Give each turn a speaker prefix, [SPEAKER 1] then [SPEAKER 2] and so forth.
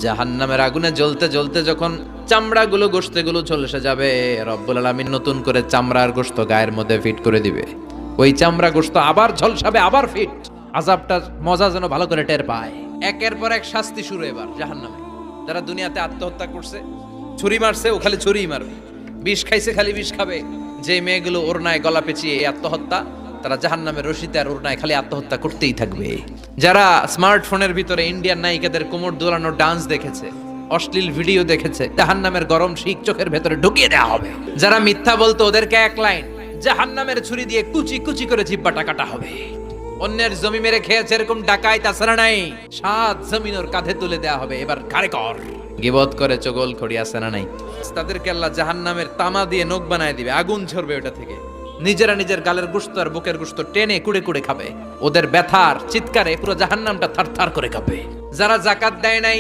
[SPEAKER 1] জাহান্নামের আগুনে জ্বলতে জ্বলতে যখন চামড়াগুলো গোশতগুলো ঝলসে যাবে, রব্বুল আলামিন নতুন করে চামড়ার গোশত গায়ের মধ্যে ফিট করে দিবে। ওই চামড়া গোশত আবার ঝলসাবে, আবার ফিট। আযাবটার মজা যেন ভালো করে টের পায়। একের পর এক শাস্তি শুরু এবার জাহান্নামে। যারা দুনিয়াতে আত্মহত্যা করছে, ছুরি মারছে, ও খালি ছুরিই মারবে। বিষ খাইছে, খালি বিষ খাবে। যে মেয়েগুলো ওড়নায় গলা পেঁচিয়ে এই আত্মহত্যা, তারা জাহান্নামের রশিতে আর ওড়নায় খালি আত্মহত্যা করতেই থাকবে। যারা স্মার্টফোনের ভিতরে ইন্ডিয়ান নায়িকাদের কোমর দোলানো ডান্স দেখেছে, অশ্লীল ভিডিও দেখেছে, জাহান্নামের গরম শিক চোখের ভেতরে ঢুকিয়ে দেওয়া হবে। যারা মিথ্যা বলতো, ওদেরকে এক লাইন জাহান্নামের ছুরি দিয়ে কুচি কুচি করে জিহ্বাটা কাটা হবে। অন্যের জমি মেরে খেয়েছে এরকম ডাকাই তাছাড়া নাই, 7 জমিন ওর কাঁধে তুলে দেওয়া হবে। এবার ঘাড়ে কর। গিবত করে চগল খড়ি আছে না নাই? তাদেরকে আল্লাহ জাহান্নামের তামা দিয়ে নখ বানায় দিবে, আগুন ঝরবে ওটা থেকে। নিজেরা নিজের গালের গোশত আর বুকের গোশত টেনে কুড়ে কুড়ে খাবে। ওদের ব্যথার চিৎকারে পুরো জাহান্নামটা থারথার করে কাঁপবে। যারা যাকাত দেয় নাই,